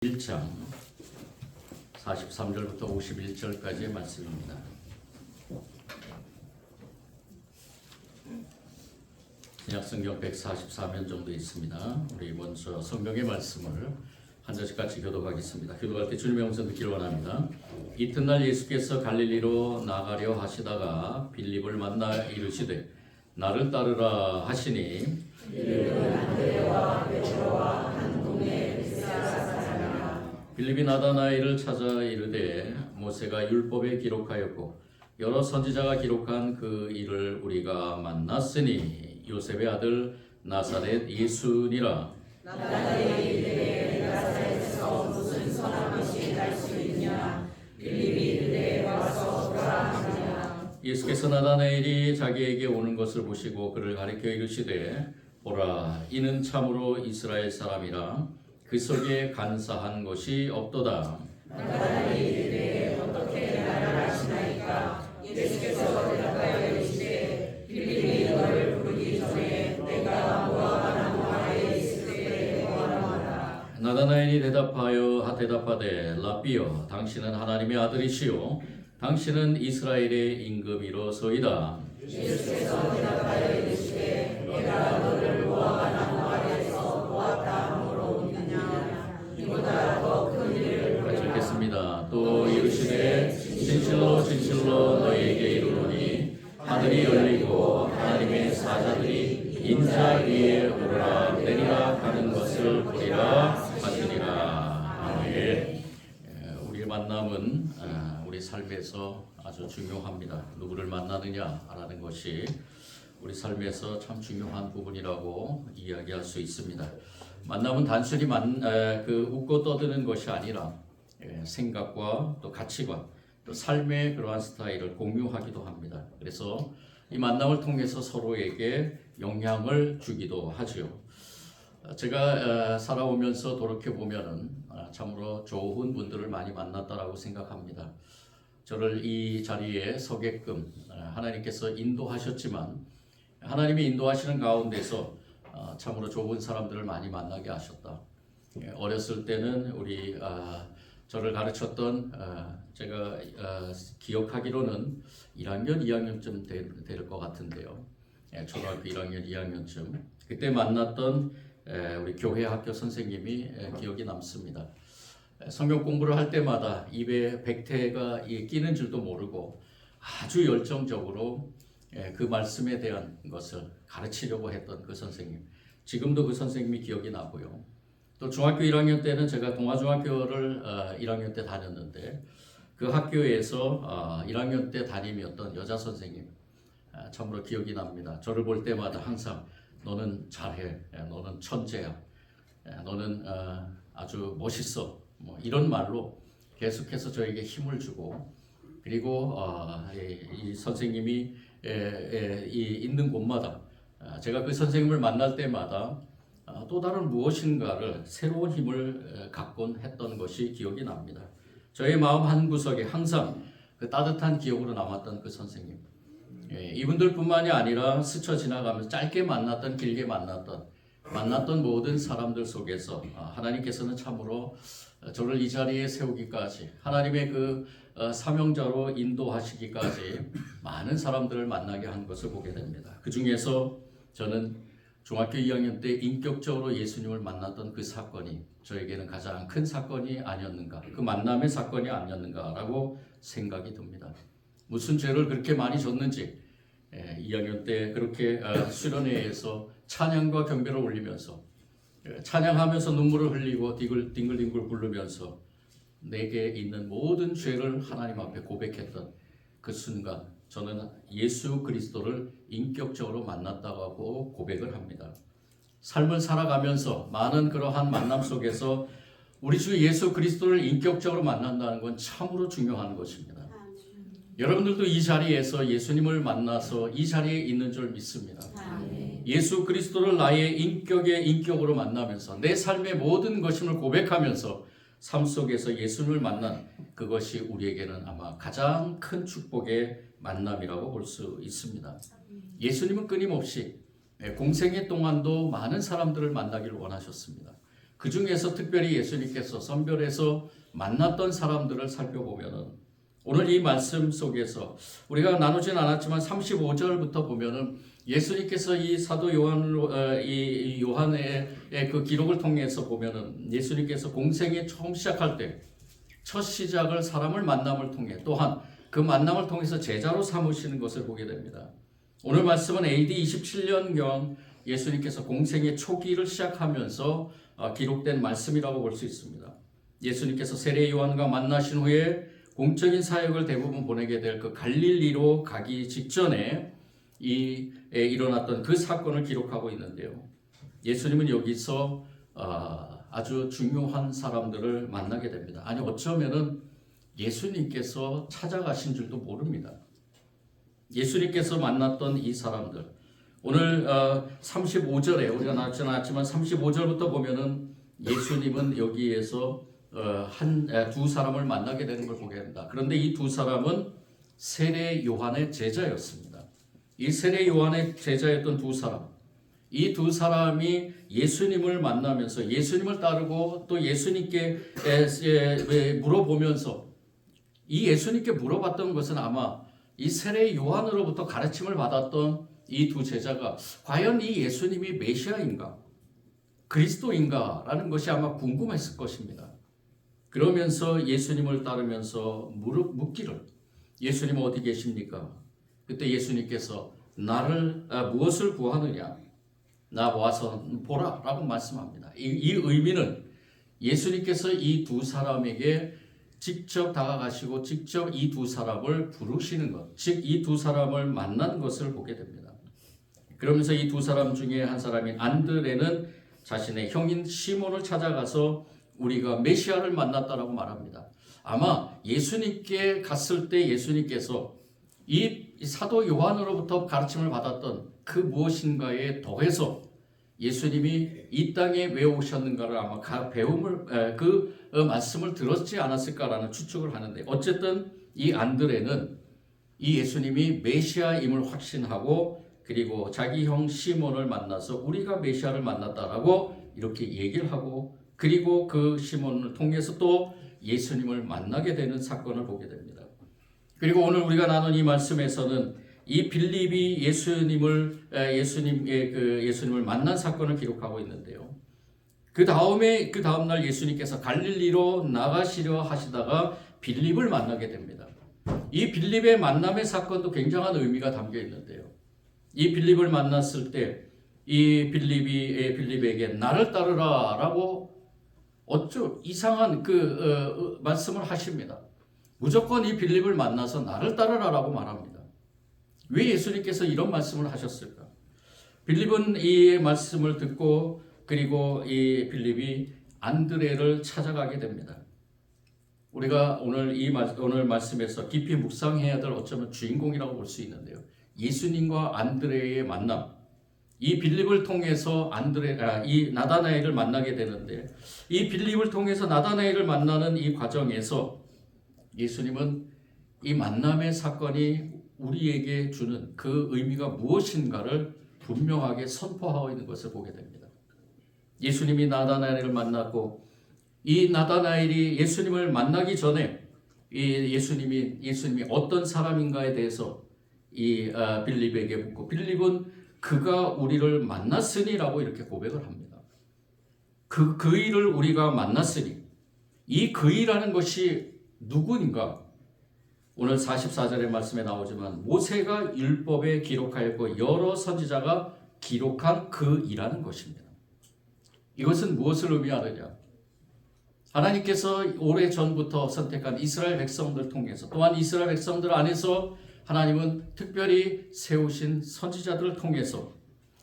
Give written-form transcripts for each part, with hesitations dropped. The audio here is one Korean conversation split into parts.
1장 43절부터 51절까지의 말씀입니다. 신약성경 144면 정도 있습니다. 우리 먼저 성경의 말씀을 한 절씩 같이 교독하겠습니다. 교독할 때 주님의 음성 듣기를 원합니다. 이튿날 예수께서 갈릴리로 나가려 하시다가 빌립을 만나 이르시되 나를 따르라 하시니 빌립은 안드레와 베드로와 한 동네 빌립이 나다나엘을 찾아 이르되 모세가 율법에 기록하였고 여러 선지자가 기록한 그 일을 우리가 만났으니 요셉의 아들 나사렛 예수니라. 나다나엘이 이르되 나사렛에서 무슨 선한 것이 날 수 있냐. 빌립이 이르되 와서 보라 하니라. 예수께서 나다나엘이 자기에게 오는 것을 보시고 그를 가리켜 이르시되 보라 이는 참으로 이스라엘 사람이라 그 속에 간사한 것이 없도다. 나다나엘이 이르되 어떻게 나를 아시나이까. 예수께서 대답하여 이르시되 빌립이 너를 부르기 전에 내가 무화과 아래에 있을 때에 보아라. 나다나엘이 대답하되 라비여 당신은 하나님의 아들이시요 당신은 이스라엘의 임금이로소이다. 예수께서 대답하여 이르시되 내가 너를 무화과 나무 아래에서 보았다 함으로 믿느냐. 이보다 더 큰 일을 같이 읽겠습니다. 또 이르시되 진실로 너희에게 이르노니 하늘이 열리고 하나님의 사자들이 인자 위에 오르락 내리락 하는 것을 보리라 하시니라. 아멘. 우리의 만남은 우리 삶에서 아주 중요합니다. 누구를 만나느냐라는 것이 우리 삶에서 참 중요한 부분이라고 이야기할 수 있습니다. 만남은 단순히 웃고 떠드는 것이 아니라 생각과 또 가치관, 또 삶의 그러한 스타일을 공유하기도 합니다. 그래서 이 만남을 통해서 서로에게 영향을 주기도 하지요. 제가 살아오면서 돌이켜보면 참으로 좋은 분들을 많이 만났다라고 생각합니다. 저를 이 자리에 서게끔 하나님께서 인도하셨지만 하나님이 인도하시는 가운데서 참으로 좋은 사람들을 많이 만나게 하셨다. 어렸을 때는 우리 저를 가르쳤던 제가 기억하기로는 1학년, 2학년쯤 될 것 같은데요. 초등학교 1학년, 2학년쯤 그때 만났던 우리 교회 학교 선생님이 기억이 남습니다. 성경 공부를 할 때마다 입에 백태가 끼는 줄도 모르고 아주 열정적으로 그 말씀에 대한 것을 가르치려고 했던 그 선생님. 지금도 그 선생님이 기억이 나고요. 또 중학교 1학년 때는 제가 동아중학교를 1학년 때 다녔는데 그 학교에서 1학년 때 담임이었던 여자 선생님 참으로 기억이 납니다. 저를 볼 때마다 항상 너는 잘해, 너는 천재야, 너는 아주 멋있어, 뭐 이런 말로 계속해서 저에게 힘을 주고 그리고 이 선생님이 있는 곳마다 제가 그 선생님을 만날 때마다 또 다른 무엇인가를 새로운 힘을 갖곤 했던 것이 기억이 납니다. 저의 마음 한구석에 항상 그 따뜻한 기억으로 남았던 그 선생님. 이분들뿐만이 아니라 스쳐 지나가면서 짧게 만났던 길게 만났던 모든 사람들 속에서 하나님께서는 참으로 저를 이 자리에 세우기까지 하나님의 그 사명자로 인도하시기까지 많은 사람들을 만나게 한 것을 보게 됩니다. 그 중에서 저는 중학교 2학년 때 인격적으로 예수님을 만났던 그 사건이 저에게는 가장 큰 사건이 아니었는가, 그 만남의 사건이 아니었는가라고 생각이 듭니다. 무슨 죄를 그렇게 많이 졌는지 2학년 때 그렇게 수련회에서 찬양과 경배를 올리면서 찬양하면서 눈물을 흘리고 뒹굴뒹굴 부르면서 내게 있는 모든 죄를 하나님 앞에 고백했던 그 순간 저는 예수 그리스도를 인격적으로 만났다고 고백을 합니다. 삶을 살아가면서 많은 그러한 만남 속에서 우리 주 예수 그리스도를 인격적으로 만난다는 건 참으로 중요한 것입니다. 여러분들도 이 자리에서 예수님을 만나서 이 자리에 있는 줄 믿습니다. 예수 그리스도를 나의 인격의 인격으로 만나면서 내 삶의 모든 것임을 고백하면서 삶 속에서 예수님을 만난 그것이 우리에게는 아마 가장 큰 축복의 만남이라고 볼 수 있습니다. 예수님은 끊임없이 공생애 동안도 많은 사람들을 만나기를 원하셨습니다. 그 중에서 특별히 예수님께서 선별해서 만났던 사람들을 살펴보면은 오늘 이 말씀 속에서 우리가 나누진 않았지만 35절부터 보면은 예수님께서 이 사도 이 요한의 그 기록을 통해서 보면은 예수님께서 공생에 처음 시작할 때 첫 시작을 사람을 만남을 통해 또한 그 만남을 통해서 제자로 삼으시는 것을 보게 됩니다. 오늘 말씀은 AD 27년경 예수님께서 공생의 초기를 시작하면서 기록된 말씀이라고 볼 수 있습니다. 예수님께서 세례 요한과 만나신 후에 공적인 사역을 대부분 보내게 될 그 갈릴리로 가기 직전에 일어났던 그 사건을 기록하고 있는데요. 예수님은 여기서 아주 중요한 사람들을 만나게 됩니다. 아니 어쩌면은 예수님께서 찾아가신 줄도 모릅니다. 예수님께서 만났던 이 사람들 오늘 35절에 우리가 나왔지 않았지만 35절부터 보면은 예수님은 여기에서 두 사람을 만나게 되는 걸 보게 됩니다. 그런데 이 두 사람은 세례 요한의 제자였습니다. 이 세례 요한의 제자였던 두 사람, 이 두 사람이 예수님을 만나면서 예수님을 따르고 또 예수님께 물어보면서 이 예수님께 물어봤던 것은 아마 이 세례 요한으로부터 가르침을 받았던 이 두 제자가 과연 이 예수님이 메시아인가 그리스도인가 라는 것이 아마 궁금했을 것입니다. 그러면서 예수님을 따르면서 묻기를 예수님 어디 계십니까? 그때 예수님께서 나를 무엇을 구하느냐? 나 와서 보라 라고 말씀합니다. 이 의미는 예수님께서 이 두 사람에게 직접 다가가시고 직접 이 두 사람을 부르시는 것, 즉 이 두 사람을 만난 것을 보게 됩니다. 그러면서 이 두 사람 중에 한 사람인 안드레는 자신의 형인 시몬을 찾아가서 우리가 메시아를 만났다라고 말합니다. 아마 예수님께 갔을 때 예수님께서 이 사도 요한으로부터 가르침을 받았던 그 무엇인가에 더해서 예수님이 이 땅에 왜 오셨는가를 아마 그 말씀을 들었지 않았을까라는 추측을 하는데 어쨌든 이 안드레는 이 예수님이 메시아임을 확신하고 그리고 자기 형 시몬을 만나서 우리가 메시아를 만났다라고 이렇게 얘기를 하고 그리고 그 시몬을 통해서 또 예수님을 만나게 되는 사건을 보게 됩니다. 그리고 오늘 우리가 나눈 이 말씀에서는 이 빌립이 예수님을 만난 사건을 기록하고 있는데요. 그 다음 날 예수님께서 갈릴리로 나가시려 하시다가 빌립을 만나게 됩니다. 이 빌립의 만남의 사건도 굉장한 의미가 담겨 있는데요. 이 빌립을 만났을 때 이 빌립에게 나를 따르라라고 이상한 말씀을 하십니다. 무조건 이 빌립을 만나서 나를 따르라라고 말합니다. 왜 예수님께서 이런 말씀을 하셨을까? 빌립은 이 말씀을 듣고 그리고 이 빌립이 안드레를 찾아가게 됩니다. 우리가 오늘 말씀에서 깊이 묵상해야 될 어쩌면 주인공이라고 볼 수 있는데요. 예수님과 안드레의 만남. 이 빌립을 통해서 이 나다나엘을 만나게 되는데 이 빌립을 통해서 나다나엘을 만나는 이 과정에서 예수님은 이 만남의 사건이 우리에게 주는 그 의미가 무엇인가를 분명하게 선포하고 있는 것을 보게 됩니다. 예수님이 나다나엘을 만났고 이 나다나엘이 예수님을 만나기 전에 예수님이 어떤 사람인가에 대해서 이 빌립에게 묻고 빌립은 그가 우리를 만났으니라고 이렇게 고백을 합니다. 그 일을 우리가 만났으니 이 그이라는 것이 누구인가? 오늘 44절의 말씀에 나오지만 모세가 율법에 기록하였고 여러 선지자가 기록한 그 일하는 것입니다. 이것은 무엇을 의미하느냐? 하나님께서 오래전부터 선택한 이스라엘 백성들 통해서 또한 이스라엘 백성들 안에서 하나님은 특별히 세우신 선지자들을 통해서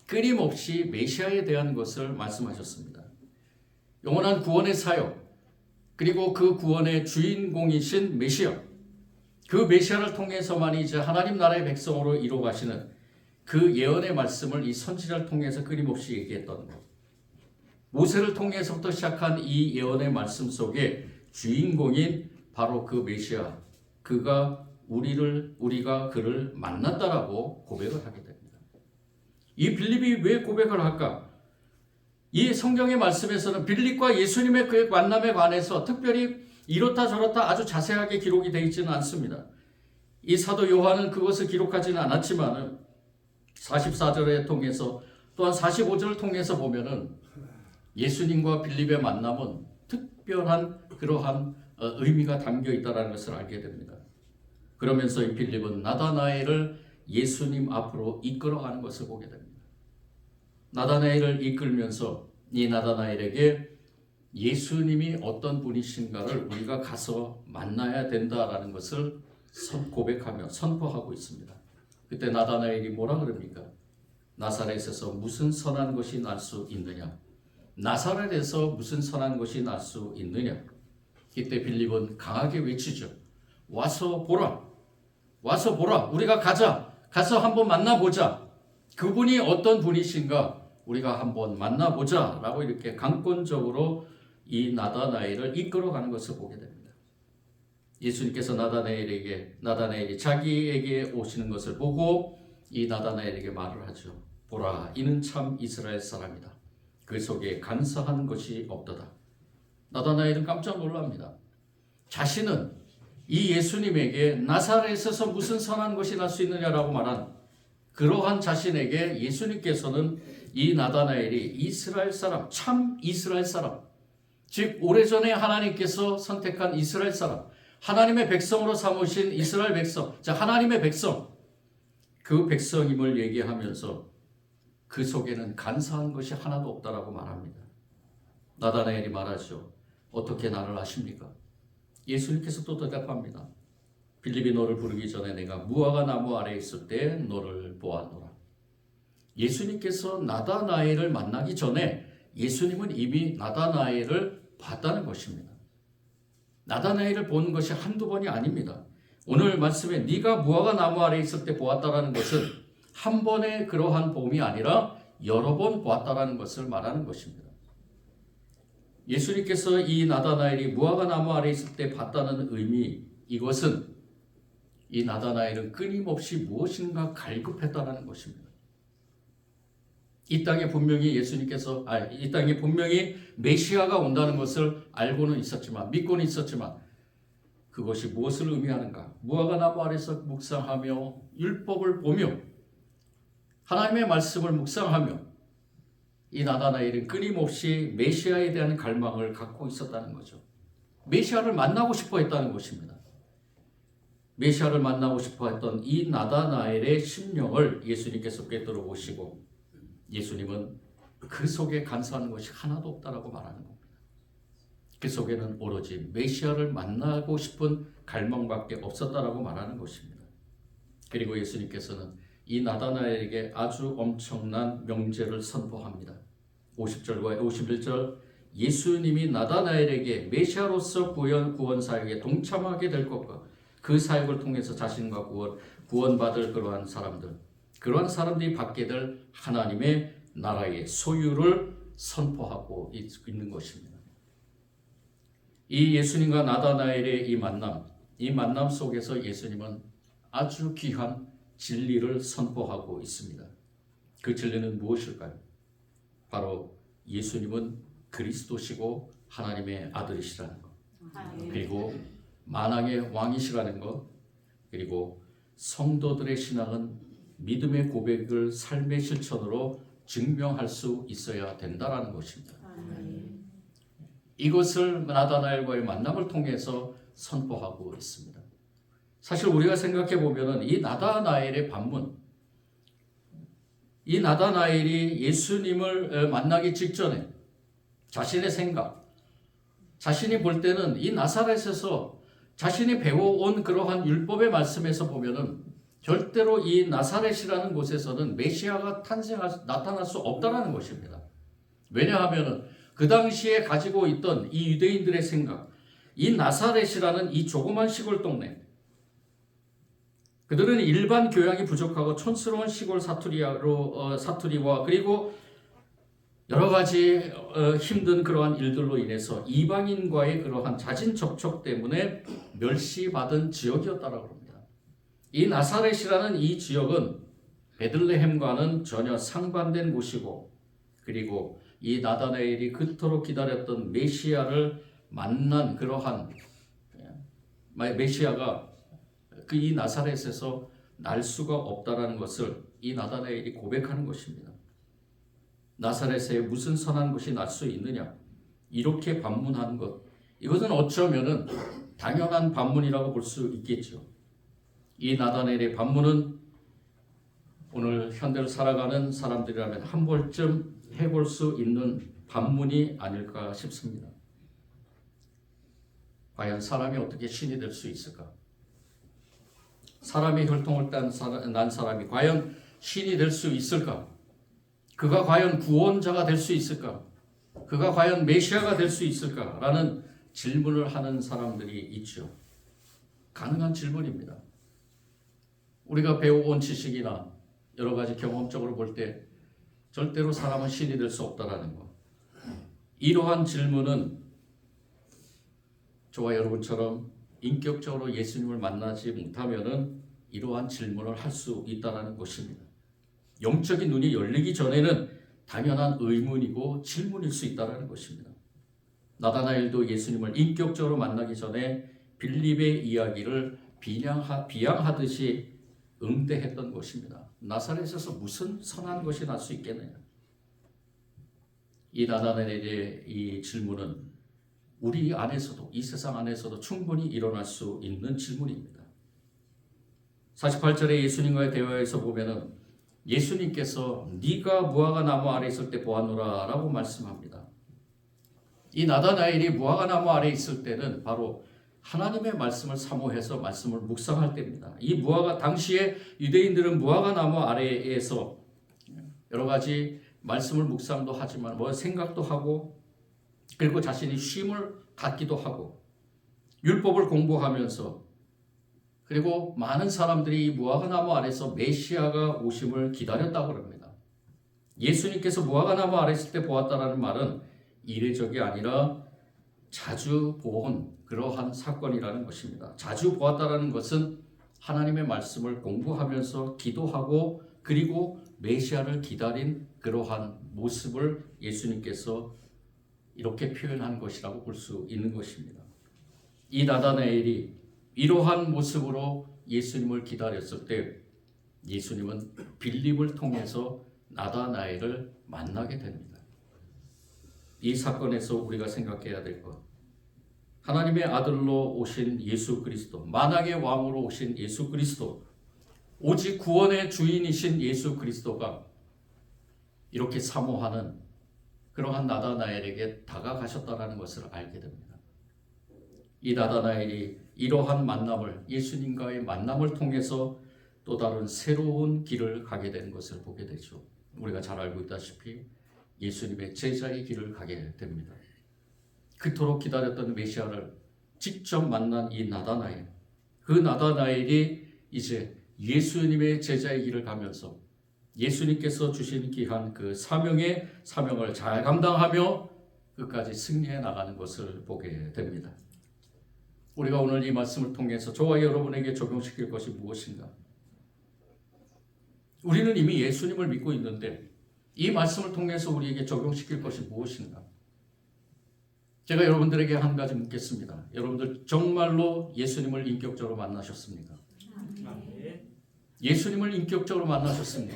끊임없이 메시아에 대한 것을 말씀하셨습니다. 영원한 구원의 사역 그리고 그 구원의 주인공이신 메시아 그 메시아를 통해서만 이제 하나님 나라의 백성으로 이루어가시는 그 예언의 말씀을 이 선지자를 통해서 끊임없이 얘기했던 것. 모세를 통해서부터 시작한 이 예언의 말씀 속에 주인공인 바로 그 메시아 우리가 그를 만났다라고 고백을 하게 됩니다. 이 빌립이 왜 고백을 할까? 이 성경의 말씀에서는 빌립과 예수님의 그 만남에 관해서 특별히 이렇다 저렇다 아주 자세하게 기록이 되어 있지는 않습니다. 이 사도 요한은 그것을 기록하지는 않았지만 44절을 통해서 또한 45절을 통해서 보면은 예수님과 빌립의 만남은 특별한 그러한 의미가 담겨 있다는 것을 알게 됩니다. 그러면서 이 빌립은 나다나엘을 예수님 앞으로 이끌어가는 것을 보게 됩니다. 나다나엘을 이끌면서 이 나다나엘에게 예수님이 어떤 분이신가를 우리가 가서 만나야 된다라는 것을 고백하며 선포하고 있습니다. 그때 나다나엘이 뭐라 그럽니까? 나사렛에서 무슨 선한 것이 날 수 있느냐? 나사렛에서 무슨 선한 것이 날 수 있느냐? 이때 빌립은 강하게 외치죠. 와서 보라. 와서 보라. 우리가 가서 한번 만나보자. 그분이 어떤 분이신가 우리가 한번 만나보자 라고 이렇게 강권적으로 이 나다나엘을 이끌어가는 것을 보게 됩니다. 예수님께서 나다나엘이 자기에게 오시는 것을 보고 이 나다나엘에게 말을 하죠. 보라, 이는 참 이스라엘 사람이다. 그 속에 간사한 것이 없도다. 나다나엘은 깜짝 놀랍니다. 자신은 이 예수님에게 나사렛에서 무슨 선한 것이 날 수 있느냐라고 말한 그러한 자신에게 예수님께서는 이 나다나엘이 이스라엘 사람, 참 이스라엘 사람, 즉 오래전에 하나님께서 선택한 이스라엘 사람, 하나님의 백성으로 삼으신 이스라엘 백성, 자 하나님의 백성, 그 백성임을 얘기하면서 그 속에는 간사한 것이 하나도 없다라고 말합니다. 나다나엘이 말하죠. 어떻게 나를 아십니까? 예수님께서 또 대답합니다. 빌립이 너를 부르기 전에 내가 무화과 나무 아래에 있을 때 너를 보았노라. 예수님께서 나다나엘을 만나기 전에 예수님은 이미 나다나엘을 봤다는 것입니다. 나다나엘을 보는 것이 한두 번이 아닙니다. 오늘 말씀에 네가 무화과 나무 아래에 있을 때 보았다라는 것은 한 번의 그러한 봄이 아니라 여러 번 보았다라는 것을 말하는 것입니다. 예수님께서 이 나다나엘이 무화과 나무 아래에 있을 때 봤다는 의미, 이것은 이 나다나엘은 끊임없이 무엇인가 갈급했다는 것입니다. 이 땅에 분명히 이 땅에 분명히 메시아가 온다는 것을 알고는 있었지만, 믿고는 있었지만, 그것이 무엇을 의미하는가? 무화과 나무 아래서 묵상하며 율법을 보며 하나님의 말씀을 묵상하며 이 나다나엘은 끊임없이 메시아에 대한 갈망을 갖고 있었다는 거죠. 메시아를 만나고 싶어 했다는 것입니다. 메시아를 만나고 싶어 했던 이 나다나엘의 심령을 예수님께서 꿰뚫어 보시고 예수님은 그 속에 간사한 것이 하나도 없다라고 말하는 겁니다. 그 속에는 오로지 메시아를 만나고 싶은 갈망밖에 없었다라고 말하는 것입니다. 그리고 예수님께서는 이 나다나엘에게 아주 엄청난 명제를 선포합니다. 50절과 51절 예수님이 나다나엘에게 메시아로서 구원 사역에 동참하게 될 것과 그 사역을 통해서 자신과 구원받을 그러한 사람들이 받게 될 하나님의 나라의 소유를 선포하고 있는 것입니다. 이 예수님과 나다나엘의 이 만남 속에서 예수님은 아주 귀한 진리를 선포하고 있습니다. 그 진리는 무엇일까요? 바로 예수님은 그리스도시고 하나님의 아들이시라는 것, 그리고 만왕의 왕이시라는 것, 그리고 성도들의 신앙은 믿음의 고백을 삶의 실천으로 증명할 수 있어야 된다라는 것입니다. 이것을 나다나엘과의 만남을 통해서 선포하고 있습니다. 사실 우리가 생각해 보면은 이 나다나엘의 반문, 이 나다나엘이 예수님을 만나기 직전에 자신의 생각, 자신이 볼 때는 이 나사렛에서 자신이 배워온 그러한 율법의 말씀에서 보면은 절대로 이 나사렛이라는 곳에서는 메시아가 나타날 수 없다라는 것입니다. 왜냐하면은 그 당시에 가지고 있던 이 유대인들의 생각, 이 나사렛이라는 이 조그만 시골 동네, 그들은 일반 교양이 부족하고 촌스러운 시골 사투리와 그리고 여러 가지 힘든 그러한 일들로 인해서 이방인과의 그러한 자진 접촉 때문에 멸시받은 지역이었다라고 합니다. 이 나사렛이라는 이 지역은 베들레헴과는 전혀 상반된 곳이고, 그리고 이 나다나엘이 그토록 기다렸던 메시아를 만난 그러한 메시아가 그 이 나사렛에서 날 수가 없다라는 것을 이 나다나엘이 고백하는 것입니다. 나사렛에 무슨 선한 것이 날 수 있느냐? 이렇게 반문하는 것, 이것은 어쩌면은 당연한 반문이라고 볼 수 있겠죠. 이 나다나엘의 반문은 오늘 현대를 살아가는 사람들이라면 한 번쯤 해볼 수 있는 반문이 아닐까 싶습니다. 과연 사람이 어떻게 신이 될 수 있을까? 사람의 혈통을 난 사람이 과연 신이 될 수 있을까? 그가 과연 구원자가 될 수 있을까? 그가 과연 메시아가 될 수 있을까? 라는 질문을 하는 사람들이 있죠. 가능한 질문입니다. 우리가 배워온 지식이나 여러 가지 경험적으로 볼 때 절대로 사람은 신이 될 수 없다라는 것. 이러한 질문은 저와 여러분처럼 인격적으로 예수님을 만나지 못하면은 이러한 질문을 할 수 있다는 것입니다. 영적인 눈이 열리기 전에는 당연한 의문이고 질문일 수 있다는 것입니다. 나다나엘도 예수님을 인격적으로 만나기 전에 빌립의 이야기를 비양하듯이 응대했던 것입니다. 나사렛에서 무슨 선한 것이 날 수 있겠느냐? 이 나다나엘의 이 질문은 우리 안에서도, 이 세상 안에서도 충분히 일어날 수 있는 질문입니다. 48절에 예수님과의 대화에서 보면은 예수님께서 네가 무화과 나무 아래 있을 때 보았노라 라고 말씀합니다. 이 나다나엘이 무화과 나무 아래 있을 때는 바로 하나님의 말씀을 사모해서 말씀을 묵상할 때입니다. 이 무화과, 당시에 유대인들은 무화과 나무 아래에서 여러 가지 말씀을 묵상도 하지만 생각도 하고, 그리고 자신이 쉼을 갖기도 하고, 율법을 공부하면서, 그리고 많은 사람들이 이 무화과 나무 아래서 메시아가 오심을 기다렸다고 합니다. 예수님께서 무화과 나무 아래 있을 때 보았다라는 말은 이례적이 아니라 자주 본 그러한 사건이라는 것입니다. 자주 보았다라는 것은 하나님의 말씀을 공부하면서 기도하고, 그리고 메시아를 기다린 그러한 모습을 예수님께서 이렇게 표현한 것이라고 볼 수 있는 것입니다. 이 나다나엘이 이러한 모습으로 예수님을 기다렸을 때 예수님은 빌립을 통해서 나다나엘을 만나게 됩니다. 이 사건에서 우리가 생각해야 될 것, 하나님의 아들로 오신 예수 그리스도, 만왕의 왕으로 오신 예수 그리스도, 오직 구원의 주인이신 예수 그리스도가 이렇게 사모하는 그러한 나다나엘에게 다가가셨다는 것을 알게 됩니다. 이 나다나엘이 이러한 만남을, 예수님과의 만남을 통해서 또 다른 새로운 길을 가게 되는 것을 보게 되죠. 우리가 잘 알고 있다시피 예수님의 제자의 길을 가게 됩니다. 그토록 기다렸던 메시아를 직접 만난 이 나다나엘, 그 나다나엘이 이제 예수님의 제자의 길을 가면서 예수님께서 주신 귀한 그 사명을 잘 감당하며 끝까지 승리해 나가는 것을 보게 됩니다. 우리가 오늘 이 말씀을 통해서 저와 여러분에게 적용시킬 것이 무엇인가? 우리는 이미 예수님을 믿고 있는데 이 말씀을 통해서 우리에게 적용시킬 것이 무엇인가? 제가 여러분들에게 한 가지 묻겠습니다. 여러분들 정말로 예수님을 인격적으로 만나셨습니까? 예수님을 인격적으로 만나셨습니까?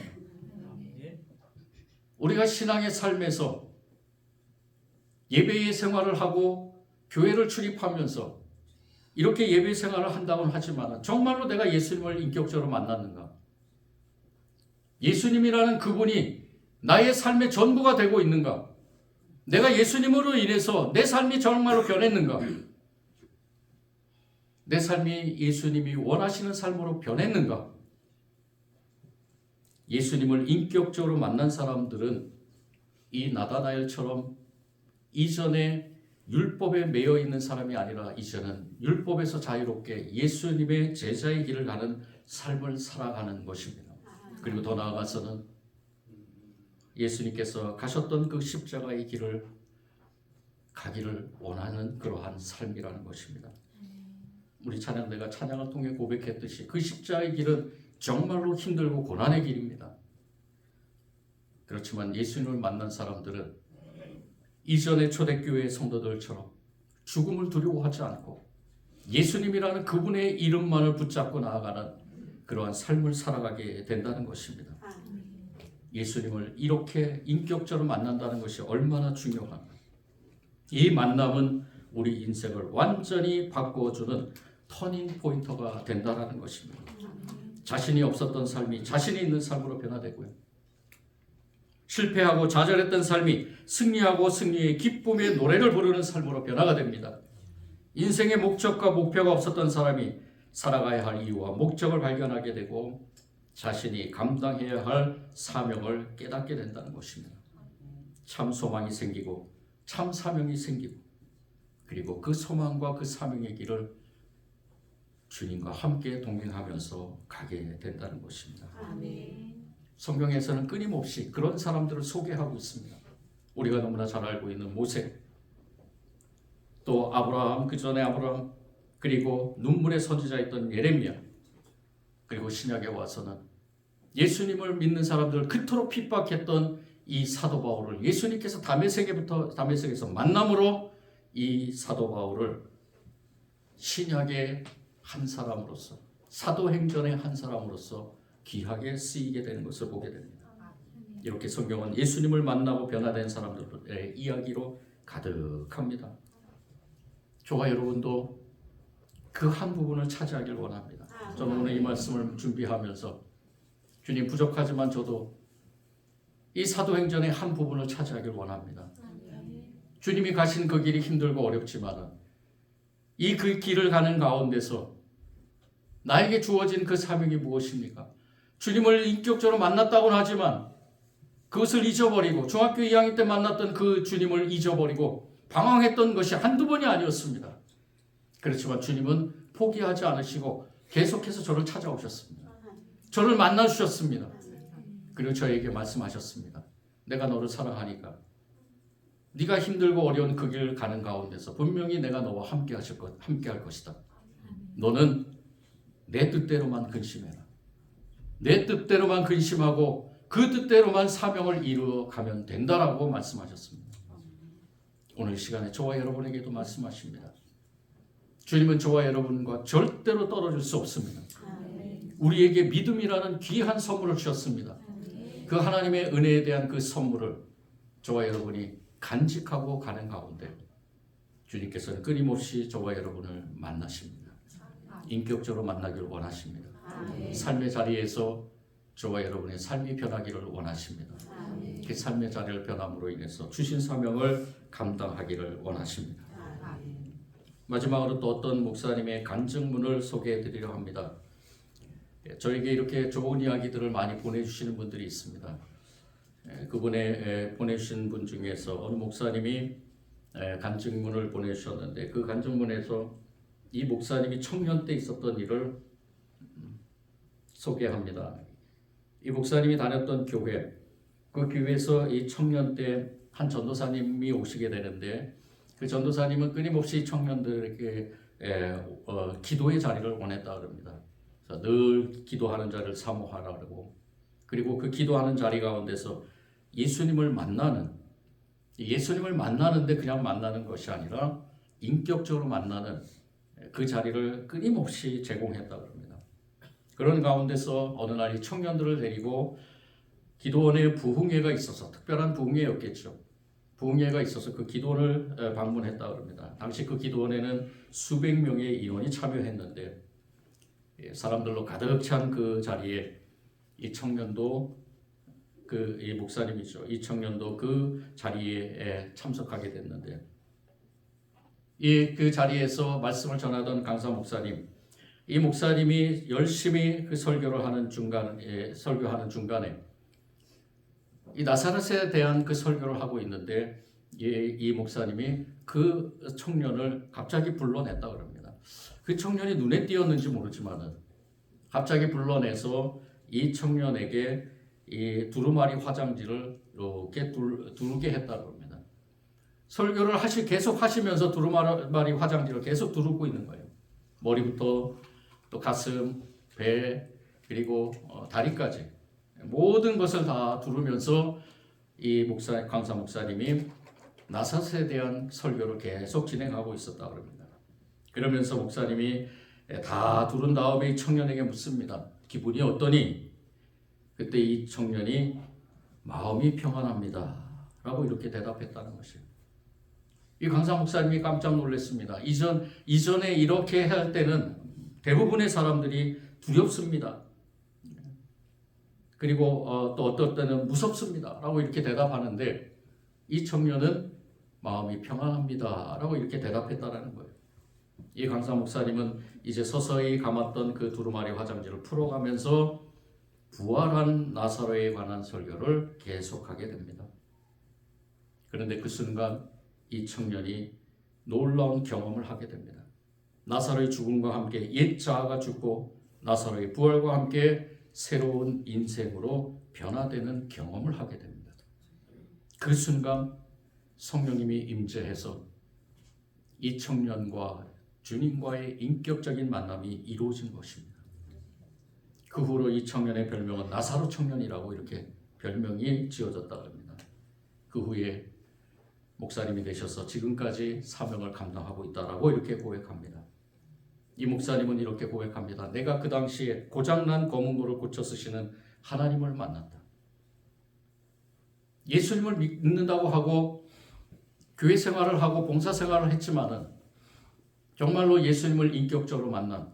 우리가 신앙의 삶에서 예배의 생활을 하고 교회를 출입하면서 이렇게 예배 생활을 한다고는 하지만 정말로 내가 예수님을 인격적으로 만났는가? 예수님이라는 그분이 나의 삶의 전부가 되고 있는가? 내가 예수님으로 인해서 내 삶이 정말로 변했는가? 내 삶이 예수님이 원하시는 삶으로 변했는가? 예수님을 인격적으로 만난 사람들은 이 나다나엘처럼 이전에 율법에 매여 있는 사람이 아니라 이제는 율법에서 자유롭게 예수님의 제자의 길을 가는 삶을 살아가는 것입니다. 그리고 더 나아가서는 예수님께서 가셨던 그 십자가의 길을 가기를 원하는 그러한 삶이라는 것입니다. 우리 찬양대가 찬양을 통해 고백했듯이 그 십자가의 길은 정말로 힘들고 고난의 길입니다. 그렇지만 예수님을 만난 사람들은 이전의 초대교회 성도들처럼 죽음을 두려워하지 않고 예수님이라는 그분의 이름만을 붙잡고 나아가는 그러한 삶을 살아가게 된다는 것입니다. 예수님을 이렇게 인격적으로 만난다는 것이 얼마나 중요한가. 이 만남은 우리 인생을 완전히 바꿔주는 터닝 포인터가 된다는 것입니다. 자신이 없었던 삶이 자신이 있는 삶으로 변화되고요. 실패하고 좌절했던 삶이 승리하고 승리의 기쁨의 노래를 부르는 삶으로 변화가 됩니다. 인생의 목적과 목표가 없었던 사람이 살아가야 할 이유와 목적을 발견하게 되고 자신이 감당해야 할 사명을 깨닫게 된다는 것입니다. 참 소망이 생기고 참 사명이 생기고 그리고 그 소망과 그 사명의 길을 주님과 함께 동행하면서 가게 된다는 것입니다. 성경에서는 끊임없이 그런 사람들을 소개하고 있습니다. 우리가 너무나 잘 알고 있는 모세, 또 아브라함, 그 전에 아브라함, 그리고 눈물의 선지자였던 예레미야, 그리고 신약에 와서는 예수님을 믿는 사람들을 그토록 핍박했던 이 사도 바울을 예수님께서 다메섹에서 만남으로 이 사도 바울을 신약의 한 사람으로서, 사도행전의 한 사람으로서 귀하게 쓰이게 되는 것을 보게 됩니다. 이렇게 성경은 예수님을 만나고 변화된 사람들의 이야기로 가득합니다. 저와 여러분도 그 한 부분을 차지하길 원합니다. 저는 오늘 이 말씀을 준비하면서 주님, 부족하지만 저도 이 사도행전의 한 부분을 차지하길 원합니다. 주님이 가신 그 길이 힘들고 어렵지만 이 그 길을 가는 가운데서 나에게 주어진 그 사명이 무엇입니까? 주님을 인격적으로 만났다고는 하지만 그것을 잊어버리고 중학교 2학년 때 만났던 그 주님을 잊어버리고 방황했던 것이 한두 번이 아니었습니다. 그렇지만 주님은 포기하지 않으시고 계속해서 저를 찾아오셨습니다. 저를 만나주셨습니다. 그리고 저에게 말씀하셨습니다. 내가 너를 사랑하니까 네가 힘들고 어려운 그 길을 가는 가운데서 분명히 내가 너와 함께 할 것이다. 너는 내 뜻대로만 근심해라. 내 뜻대로만 근심하고 그 뜻대로만 사명을 이루어가면 된다라고 말씀하셨습니다. 오늘 시간에 저와 여러분에게도 말씀하십니다. 주님은 저와 여러분과 절대로 떨어질 수 없습니다. 우리에게 믿음이라는 귀한 선물을 주셨습니다. 그 하나님의 은혜에 대한 그 선물을 저와 여러분이 간직하고 가는 가운데 주님께서는 끊임없이 저와 여러분을 만나십니다. 인격적으로 만나기를 원하십니다. 삶의 자리에서 저와 여러분의 삶이 변하기를 원하십니다. 그 삶의 자리를 변함으로 인해서 주신 사명을 감당하기를 원하십니다. 마지막으로 또 어떤 목사님의 간증문을 소개해 드리려 합니다. 저에게 이렇게 좋은 이야기들을 많이 보내주시는 분들이 있습니다. 그분의 보내주신 분 중에서 어느 목사님이 간증문을 보내주셨는데 그 간증문에서 이 목사님이 청년 때 있었던 일을 소개합니다. 이 목사님이 다녔던 교회, 그 교회에서 이 청년 때 한 전도사님이 오시게 되는데 그 전도사님은 끊임없이 청년들에게 기도의 자리를 원했다 그럽니다. 그래서 늘 기도하는 자리를 사모하라고, 그리고 그 기도하는 자리 가운데서 예수님을 만나는데 그냥 만나는 것이 아니라 인격적으로 만나는 그 자리를 끊임없이 제공했다 그럽니다. 그런 가운데서 어느 날 이 청년들을 데리고 기도원에 부흥회가 있어서, 특별한 부흥회였겠죠. 부흥회가 있어서 그 기도원을 방문했다 그럽니다. 당시 그 기도원에는 수백 명의 인원이 참여했는데 사람들로 가득 찬 그 자리에 이 청년도 이 목사님이죠. 이 청년도 그 자리에 참석하게 됐는데 그 자리에서 말씀을 전하던 강사 목사님, 이 목사님이 열심히 그 설교하는 중간에 이 나사렛에 대한 그 설교를 하고 있는데 이 목사님이 그 청년을 갑자기 불러냈다 그럽니다. 그 청년이 눈에 띄었는지 모르지만은 갑자기 불러내서 이 청년에게 이 두루마리 화장지를 이렇게 두르게 했다 그럽니다. 설교를 계속 하시면서 두루마리 화장지를 계속 두르고 있는 거예요. 머리부터 또 가슴, 배, 그리고 다리까지 모든 것을 다 두르면서 이 강사 목사님이 나사렛에 대한 설교를 계속 진행하고 있었다 그럽니다. 그러면서 목사님이 다 두른 다음에 이 청년에게 묻습니다. 기분이 어떠니? 그때 이 청년이 마음이 평안합니다 라고 이렇게 대답했다는 것이에요. 이 강사 목사님이 깜짝 놀랐습니다. 이전에 이렇게 할 때는 대부분의 사람들이 두렵습니다. 그리고 또 어떨 때는 무섭습니다 라고 이렇게 대답하는데, 이 청년은 마음이 평안합니다 라고 이렇게 대답했다는 거예요. 이 강사 목사님은 이제 서서히 감았던 그 두루마리 화장지를 풀어가면서 부활한 나사로에 관한 설교를 계속하게 됩니다. 그런데 그 순간 이 청년이 놀라운 경험을 하게 됩니다. 나사로의 죽음과 함께 옛 자아가 죽고 나사로의 부활과 함께 새로운 인생으로 변화되는 경험을 하게 됩니다. 그 순간 성령님이 임재해서 이 청년과 주님과의 인격적인 만남이 이루어진 것입니다. 그 후로 이 청년의 별명은 나사로 청년이라고 이렇게 별명이 지어졌다고 합니다. 그 후에 목사님이 되셔서 지금까지 사명을 감당하고 있다라고 이렇게 고백합니다. 이 목사님은 이렇게 고백합니다. 내가 그 당시에 고장난 검은고를 고쳐 쓰시는 하나님을 만났다. 예수님을 믿는다고 하고 교회 생활을 하고 봉사 생활을 했지만은 정말로 예수님을 인격적으로 만난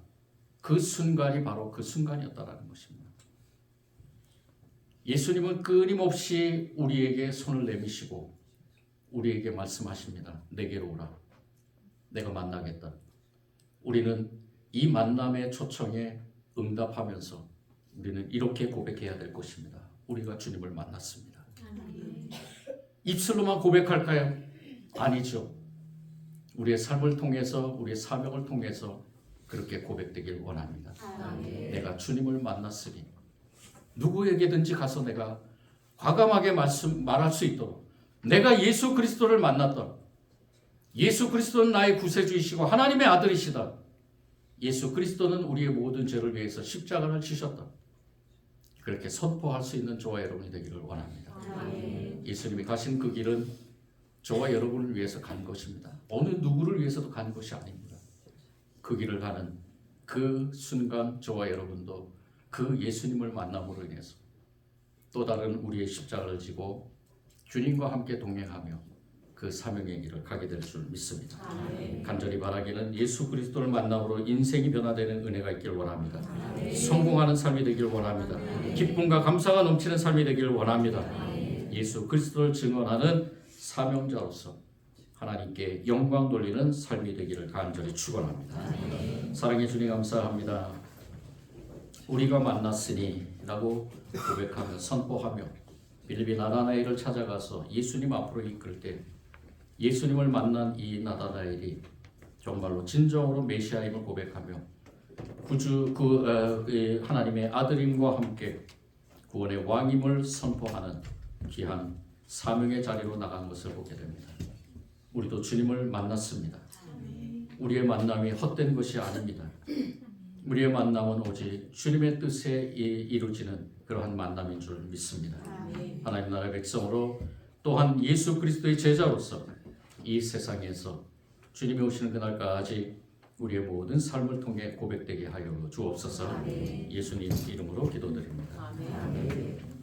그 순간이 바로 그 순간이었다라는 것입니다. 예수님은 끊임없이 우리에게 손을 내미시고 우리에게 말씀하십니다. 내게로 오라. 내가 만나겠다. 우리는 이 만남의 초청에 응답하면서 우리는 이렇게 고백해야 될 것입니다. 우리가 주님을 만났습니다. 입술로만 고백할까요? 아니죠. 우리의 삶을 통해서, 우리의 사명을 통해서 그렇게 고백되길 원합니다. 내가 주님을 만났으니 누구에게든지 가서 내가 과감하게 말할 수 있도록, 내가 예수 그리스도를 만났다. 예수 그리스도는 나의 구세주이시고 하나님의 아들이시다. 예수 그리스도는 우리의 모든 죄를 위해서 십자가를 지셨다. 그렇게 선포할 수 있는 저와 여러분이 되기를 원합니다. 예수님이 가신 그 길은 저와 여러분을 위해서 간 것입니다. 어느 누구를 위해서도 간 것이 아닙니다. 그 길을 가는 그 순간 저와 여러분도 그 예수님을 만남으로 인해서 또 다른 우리의 십자가를 지고 주님과 함께 동행하며 그 사명의 길을 가게 될 줄 믿습니다. 간절히 바라기는 예수 그리스도를 만남으로 인생이 변화되는 은혜가 있기를 원합니다. 성공하는 삶이 되기를 원합니다. 기쁨과 감사가 넘치는 삶이 되기를 원합니다. 예수 그리스도를 증언하는 사명자로서 하나님께 영광 돌리는 삶이 되기를 간절히 축원합니다. 사랑의 주님 감사합니다. 우리가 만났으니 라고 고백하며 선포하며 빌립비 나다나엘을 찾아가서 예수님 앞으로 이끌 때 예수님을 만난 이 나다나엘이 정말로 진정으로 메시아임을 고백하며 하나님의 아들임과 함께 구원의 왕임을 선포하는 귀한 사명의 자리로 나간 것을 보게 됩니다. 우리도 주님을 만났습니다. 우리의 만남이 헛된 것이 아닙니다. 우리의 만남은 오직 주님의 뜻에 이루어지는 그러한 만남인 줄 믿습니다. 하나님 나라의 백성으로 또한 예수 그리스도의 제자로서 이 세상에서 주님이 오시는 그날까지 우리의 모든 삶을 통해 고백되게 하여 주옵소서. 예수님 이름으로 기도드립니다. 아멘.